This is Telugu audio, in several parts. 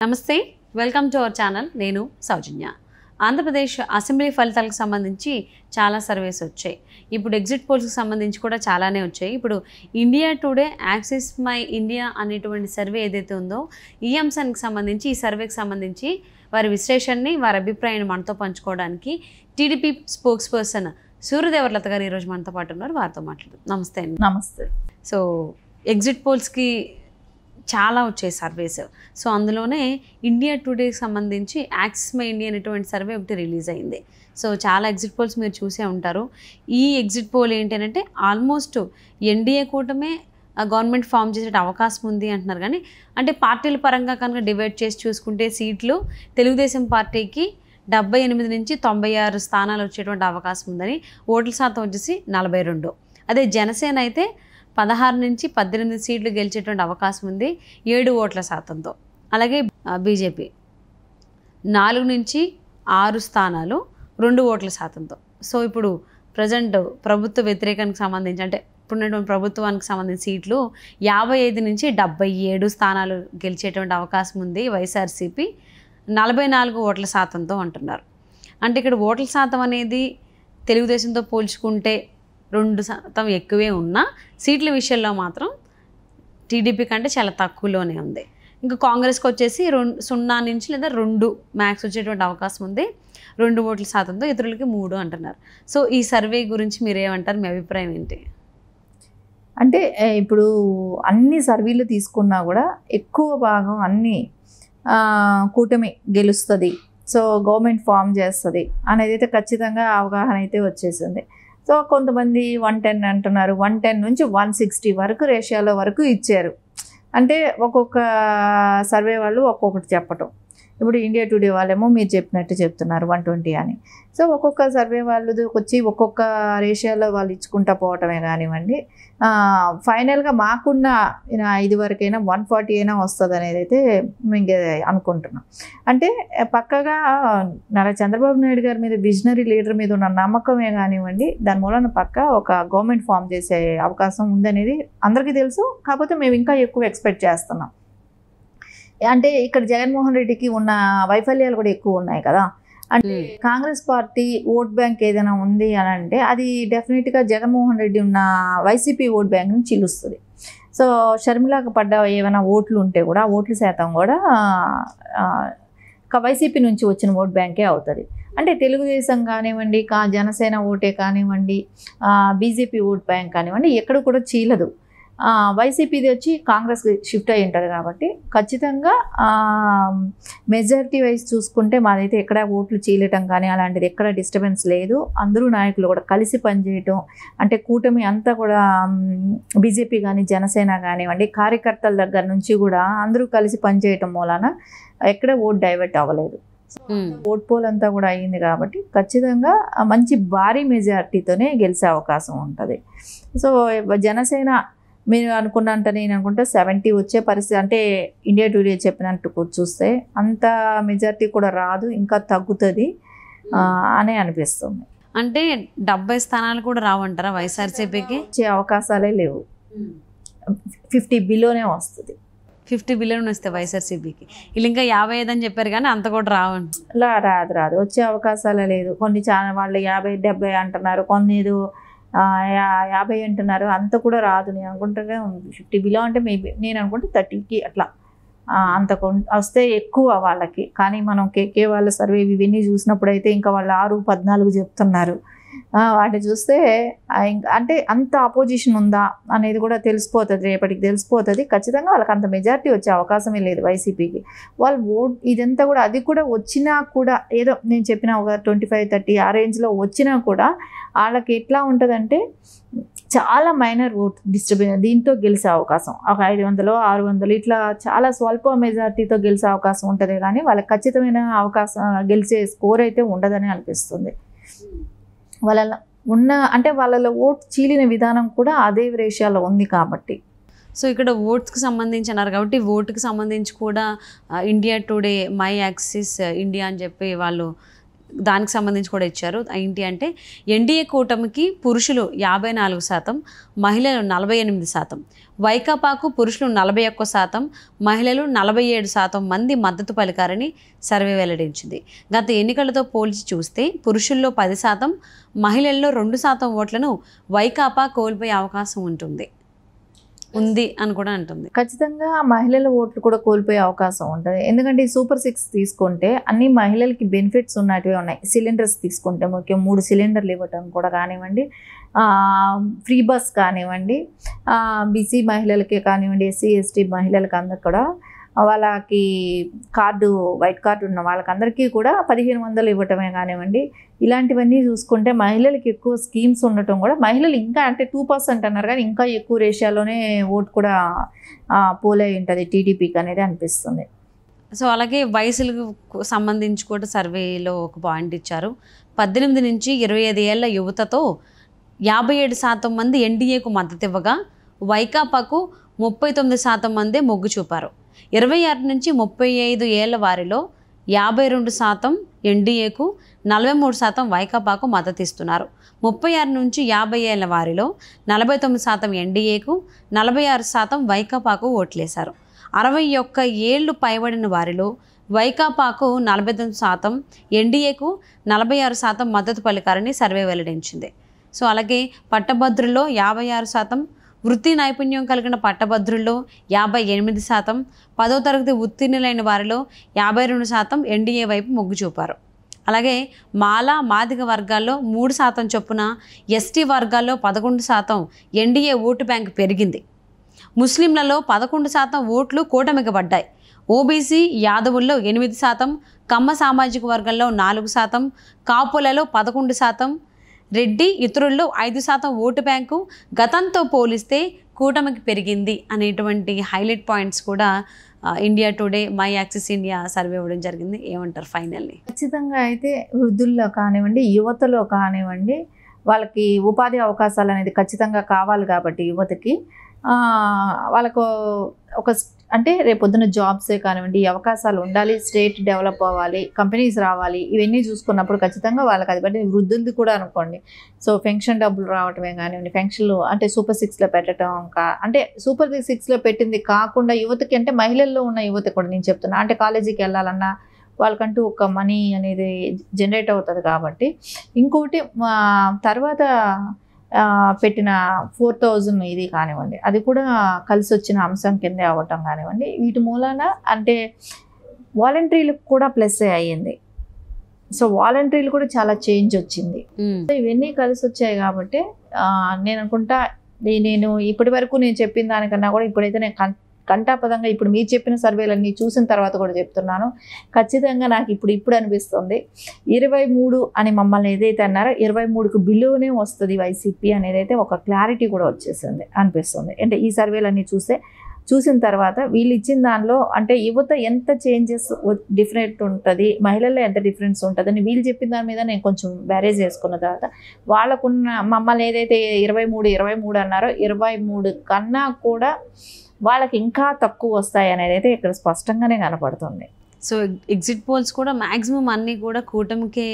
నమస్తే, వెల్కమ్ టు అవర్ ఛానల్. నేను సౌజన్య. ఆంధ్రప్రదేశ్ అసెంబ్లీ ఫలితాలకు సంబంధించి చాలా సర్వేస్ వచ్చాయి. ఇప్పుడు ఎగ్జిట్ పోల్స్కి సంబంధించి కూడా చాలానే వచ్చాయి. ఇప్పుడు India today axis my India అనేటువంటి సర్వే ఏదైతే ఉందో ఈ అంశానికి సంబంధించి, ఈ సర్వేకి సంబంధించి వారి విశ్లేషణని, వారి అభిప్రాయాన్ని మనతో పంచుకోవడానికి టీడీపీ స్పోక్స్ పర్సన్ సూర్యదేవర్లత గారు ఈరోజు మనతో పాటు ఉన్నారు. వారితో మాట్లాడదాం. నమస్తే అండి. నమస్తే. సో ఎగ్జిట్ పోల్స్కి చాలా వచ్చాయి సర్వేస్. సో అందులోనే ఇండియా టుడేకి సంబంధించి యాక్సిస్ మై ఇండియా అనేటువంటి సర్వే ఒకటి రిలీజ్ అయింది. సో చాలా ఎగ్జిట్ పోల్స్ మీరు చూసే ఉంటారు. ఈ ఎగ్జిట్ పోల్ ఏంటంటే ఆల్మోస్ట్ ఎన్డీఏ కూటమే గవర్నమెంట్ ఫామ్ చేసే అవకాశం ఉంది అంటున్నారు. కానీ అంటే పార్టీల పరంగా కనుక డివైడ్ చేసి చూసుకుంటే సీట్లు తెలుగుదేశం పార్టీకి 78 నుంచి 96 స్థానాలు వచ్చేటువంటి అవకాశం ఉందని, ఓట్ల శాతం వచ్చేసి 42. అదే జనసేన అయితే 16 నుంచి 18 సీట్లు గెలిచేటువంటి అవకాశం ఉంది 7 ఓట్ల శాతంతో. అలాగే బీజేపీ 4 నుంచి 6 స్థానాలు 2 ఓట్ల శాతంతో. సో ఇప్పుడు ప్రజెంట్ ప్రభుత్వ వ్యతిరేకానికి సంబంధించి, అంటే ఇప్పుడున్నటువంటి ప్రభుత్వానికి సంబంధించిన సీట్లు 55 నుంచి 77 స్థానాలు గెలిచేటువంటి అవకాశం ఉంది వైఎస్ఆర్సీపీ 44 ఓట్ల శాతంతో అంటున్నారు. అంటే ఇక్కడ ఓట్ల శాతం అనేది తెలుగుదేశంతో పోల్చుకుంటే 2% ఎక్కువే ఉన్నా సీట్ల విషయంలో మాత్రం టీడీపీ కంటే చాలా తక్కువలోనే ఉంది. ఇంకా కాంగ్రెస్కి వచ్చేసి 0 నుంచి లేదా 2 మ్యాక్స్ వచ్చేటువంటి అవకాశం ఉంది 2 ఓట్ల శాతంతో, ఇతరులకి 3 అంటున్నారు. సో ఈ సర్వే గురించి మీరు ఏమంటారు? మీ అభిప్రాయం ఏంటి? అంటే ఇప్పుడు అన్ని సర్వేలు తీసుకున్నా కూడా ఎక్కువ భాగం అన్నీ కూటమి గెలుస్తుంది, సో గవర్నమెంట్ ఫామ్ చేస్తుంది అనేది అయితే ఖచ్చితంగా అవగాహన అయితే వచ్చేసింది. సో కొంతమంది 110 అంటున్నారు, 110 నుంచి 160 వరకు రేషియోల వరకు ఇచ్చారు. అంటే ఒక్కొక్క సర్వే వాళ్ళు ఒక్కొక్కటి చెప్పటం. ఇప్పుడు ఇండియా టుడే వాళ్ళేమో మీరు చెప్పినట్టు చెప్తున్నారు 120 అని. సో ఒక్కొక్క సర్వే వాళ్ళది వచ్చి ఒక్కొక్క రేషియోలో వాళ్ళు ఇచ్చుకుంటా పోవటమే కానివ్వండి, ఫైనల్గా మాకున్న 5 వరకైనా 140 అయినా వస్తుంది అనేది అయితే మేము అనుకుంటున్నాం. అంటే పక్కగా నారా చంద్రబాబు నాయుడు గారి మీద, విజనరీ లీడర్ మీద ఉన్న నమ్మకమే కానివ్వండి, దాని మూలన పక్క ఒక గవర్నమెంట్ ఫామ్ చేసే అవకాశం ఉందనేది అందరికీ తెలుసు. కాకపోతే మేము ఇంకా ఎక్కువ ఎక్స్పెక్ట్ చేస్తున్నాం. అంటే ఇక్కడ జగన్మోహన్ రెడ్డికి ఉన్న వైఫల్యాలు కూడా ఎక్కువ ఉన్నాయి కదా. అంటే కాంగ్రెస్ పార్టీ ఓట్ బ్యాంక్ ఏదైనా ఉంది అని అంటే అది డెఫినెట్గా జగన్మోహన్ రెడ్డి ఉన్న వైసీపీ ఓట్ బ్యాంక్ని చీలుస్తుంది. సో షర్మిలాకు పడ్డ ఏమైనా ఓట్లు ఉంటే కూడా ఓట్ల శాతం కూడా వైసీపీ నుంచి వచ్చిన ఓట్ బ్యాంకే అవుతుంది. అంటే తెలుగుదేశం కానివ్వండి, జనసేన ఓటే కానివ్వండి, బీజేపీ ఓట్ బ్యాంక్ కానివ్వండి, ఎక్కడ కూడా చీలదు. వైసీపీది వచ్చి కాంగ్రెస్కి షిఫ్ట్ అయి ఉంటుంది కాబట్టి ఖచ్చితంగా మెజారిటీ వైజ్ చూసుకుంటే మాదైతే ఎక్కడ ఓట్లు చీలటం కానీ అలాంటిది ఎక్కడ డిస్టర్బెన్స్ లేదు. అందరూ నాయకులు కూడా కలిసి పనిచేయటం, అంటే కూటమి అంతా కూడా బీజేపీ కానీ జనసేన కానివ్వండి, కార్యకర్తల దగ్గర నుంచి కూడా అందరూ కలిసి పనిచేయటం మూలాన ఎక్కడ ఓట్ డైవర్ట్ అవ్వలేదు. ఓట్ పోల్ అంతా కూడా అయ్యింది కాబట్టి ఖచ్చితంగా మంచి భారీ మెజారిటీతోనే గెలిచే అవకాశం ఉంటుంది. సో జనసేన మీరు అనుకున్నంత నేను అనుకుంటే 70 వచ్చే పరిస్థితి, అంటే ఇండియా టుడే చెప్పినట్టు చూస్తే అంత మెజారిటీ కూడా రాదు, ఇంకా తగ్గుతుంది అని అనిపిస్తుంది. అంటే 70 స్థానాలు కూడా రావంటారా వైఎస్ఆర్సీపీకి? వచ్చే అవకాశాలే లేవు. 50 బిలోనే వస్తుంది. 50 బిలియన్ వస్తే వైఎస్ఆర్సీపీకి. వీళ్ళు ఇంకా 55 అని చెప్పారు కానీ అంత కూడా రావండి. రాదు వచ్చే అవకాశాలే లేదు. కొన్ని చాలా వాళ్ళు 50, 70 అంటున్నారు, కొన్ని 50 అంటున్నారు, అంత కూడా రాదు. నేను అనుకుంటున్నా 50 బిలో అంటే మేబీ నేను అనుకుంటే 30కి అట్లా అంత వస్తే ఎక్కువ వాళ్ళకి. కానీ మనం కేకే వాళ్ళ సర్వే ఇవన్నీ చూసినప్పుడు అయితే ఇంకా వాళ్ళు 6, 14 చెప్తున్నారు. వాటిని చూస్తే అంటే అంత అపోజిషన్ ఉందా అనేది కూడా తెలిసిపోతుంది, రేపటికి తెలిసిపోతుంది. ఖచ్చితంగా వాళ్ళకి అంత మెజారిటీ వచ్చే అవకాశమే లేదు వైసీపీకి. వాళ్ళు ఓట్ ఇదంతా కూడా అది కూడా వచ్చినా కూడా ఏదో నేను చెప్పిన ఒక 25-30 ఆ రేంజ్లో వచ్చినా కూడా వాళ్ళకి ఎట్లా ఉంటుందంటే చాలా మైనర్ ఓట్ డిస్ట్రిబ్యూషన్, దీంతో గెలిచే అవకాశం ఒక 500, 600 ఇట్లా చాలా స్వల్ప మెజారిటీతో గెలిచే అవకాశం ఉంటుంది. కానీ వాళ్ళకి ఖచ్చితమైన అవకాశం గెలిచే స్కోర్ అయితే ఉండదని అనిపిస్తుంది. వాళ్ళలో ఓట్ చీలిన విధానం కూడా అదే రేషియోలో ఉంది కాబట్టి. సో ఇక్కడ ఓట్స్కి సంబంధించి అన్నారు కాబట్టి ఓటుకి సంబంధించి కూడా India today my axis India అని చెప్పి వాళ్ళు దానికి సంబంధించి కూడా ఇచ్చారు. ఏంటి అంటే ఎన్డీఏ కూటమికి పురుషులు 54%, మహిళలు 48%, వైకాపాకు పురుషులు 41%, మహిళలు 47% మంది మద్దతు పలికారని సర్వే వెల్లడించింది. గత ఎన్నికలతో పోల్చి చూస్తే పురుషుల్లో 10%, మహిళల్లో 2% ఓట్లను వైకాపా కోల్పోయే అవకాశం ఉంది అని కూడా అంటుంది. ఖచ్చితంగా మహిళల ఓట్లు కూడా కోల్పోయే అవకాశం ఉంటుంది. ఎందుకంటే ఈ సూపర్ 6 తీసుకుంటే అన్ని మహిళలకి బెనిఫిట్స్ ఉన్నటివే ఉన్నాయి. సిలిండర్స్ తీసుకుంటే ముఖ్యం 3 సిలిండర్లు ఇవ్వటం కూడా కానివ్వండి, ఫ్రీ బస్ కానివ్వండి, బీసీ మహిళలకే కానివ్వండి, ఎస్సీ ఎస్టీ మహిళలకి అందరు కూడా వాళ్ళకి కార్డు, వైట్ కార్డు ఉన్న వాళ్ళకందరికీ కూడా 1500 ఇవ్వటమే కానివ్వండి, ఇలాంటివన్నీ చూసుకుంటే మహిళలకి ఎక్కువ స్కీమ్స్ ఉండటం కూడా, మహిళలు ఇంకా అంటే 2% అన్నారు కానీ ఇంకా ఎక్కువ రేషియోలోనే ఓటు కూడా పోలై ఉంటుంది టీడీపీకి అనేది అనిపిస్తుంది. సో అలాగే వయసులకు సంబంధించి కూడా సర్వేలో ఒక పాయింట్ ఇచ్చారు. 18 నుంచి 25 ఏళ్ల యువతతో 57% మంది ఎన్డీఏకు మద్దతు ఇవ్వగా వైకాపాకు 39% మందే మొగ్గు చూపారు. 26 నుంచి 35 ఏళ్ల వారిలో 52% ఎన్డీఏకు, 43% వైకాపాకు మద్దతు ఇస్తున్నారు. 36 నుంచి 50 ఏళ్ల వారిలో 49% ఎన్డీఏకు, 46% వైకాపాకు ఓట్లేశారు. 61 ఏళ్ళు పైబడిన వారిలో వైకాపాకు 49%, ఎన్డీఏకు 46% మద్దతు పలికారని సర్వే వెల్లడించింది. సో అలాగే పట్టభద్రుల్లో 56%, వృత్తి నైపుణ్యం కలిగిన పట్టభద్రుల్లో 58%, 10వ తరగతి ఉత్తీర్ణులైన వారిలో 52% ఎన్డీఏ వైపు మొగ్గు చూపారు. అలాగే మాదిగ వర్గాల్లో 3% చొప్పున, ఎస్టీ వర్గాల్లో 11% ఎన్డీఏ ఓటు బ్యాంక్ పెరిగింది. ముస్లింలలో 11% ఓట్లు కూటమికి పడ్డాయి. ఓబీసీ యాదవుల్లో 8%, కమ్మ సామాజిక వర్గంలో 4%, కాపులలో 11%, రెడ్డి ఇతరుల్లో 5% ఓటు బ్యాంకు గతంతో పోలిస్తే కూటమికి పెరిగింది అనేటువంటి హైలైట్ పాయింట్స్ కూడా India today, my axis India survey ఇవ్వడం జరిగింది. ఏమంటారు ఫైనల్లీ? ఖచ్చితంగా అయితే వృద్ధుల్లో కానివ్వండి, యువతలో కానివ్వండి, వాళ్ళకి ఉపాధి అవకాశాలు అనేది ఖచ్చితంగా కావాలి. కాబట్టి యువతకి వాళ్ళకు ఒక అంటే రేపొద్దున జాబ్సే కానివ్వండి, ఈ అవకాశాలు ఉండాలి, స్టేట్ డెవలప్ అవ్వాలి, కంపెనీస్ రావాలి, ఇవన్నీ చూసుకున్నప్పుడు ఖచ్చితంగా వాళ్ళకి అది బట్టి వృద్ధులది కూడా అనుకోండి. సో పెన్షన్ డబ్బులు రావటమే కానివ్వండి, పెన్షన్లు అంటే సూపర్ 6లో పెట్టడం, అంటే సూపర్ 6లో పెట్టింది కాకుండా యువతకి, అంటే మహిళల్లో ఉన్న యువత కూడా నేను చెప్తున్నా, అంటే కాలేజీకి వెళ్ళాలన్నా వాళ్ళకంటూ ఒక మనీ అనేది జనరేట్ అవుతుంది. కాబట్టి ఇంకోటి తర్వాత పెట్టిన 4000 ఇది కానివ్వండి, అది కూడా కలిసి వచ్చిన అంశం కిందే అవ్వటం కానివ్వండి, వీటి మూలాన అంటే వాలంటీర్లకు కూడా ప్లస్ అయ్యింది. సో వాలంటీర్లు కూడా చాలా చేంజ్ వచ్చింది. సో ఇవన్నీ కలిసి వచ్చాయి. కాబట్టి నేను అనుకుంటా, నేను ఇప్పటి వరకు నేను చెప్పిన దానికన్నా కూడా ఇప్పుడైతే నేను కంఠాపదంగా ఇప్పుడు మీరు చెప్పిన సర్వేలన్నీ చూసిన తర్వాత కూడా చెప్తున్నాను. ఖచ్చితంగా నాకు ఇప్పుడు అనిపిస్తుంది 23 అని మమ్మల్ని ఏదైతే అన్నారో 23కు బిలోనే వస్తుంది వైసీపీ అనేది అయితే ఒక క్లారిటీ కూడా వచ్చేసింది అనిపిస్తుంది. అంటే ఈ సర్వేలన్నీ చూసిన తర్వాత వీళ్ళు ఇచ్చిన దానిలో అంటే యువత ఎంత చేంజెస్ డిఫరెంట్ ఉంటుంది, మహిళల్లో ఎంత డిఫరెన్స్ ఉంటుంది అని వీళ్ళు చెప్పిన దాని మీద నేను కొంచెం బ్యారేజ్ చేసుకున్న తర్వాత వాళ్ళకున్న మమ్మల్ని ఏదైతే 23 అన్నారో 23 కన్నా కూడా వాళ్ళకి ఇంకా తక్కువ వస్తాయి అనేది అయితే ఇక్కడ స్పష్టంగానే కనపడుతుంది. సో ఎగ్జిట్ పోల్స్ కూడా మ్యాక్సిమం అన్నీ కూడా కూటమికే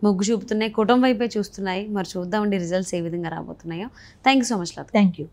మొగ్గు చూపుతున్నాయి, కూటమి వైపే చూస్తున్నాయి. మరి చూద్దామండి రిజల్ట్స్ ఏ విధంగా రాబోతున్నాయో. Thank you so much Latha. Thank you.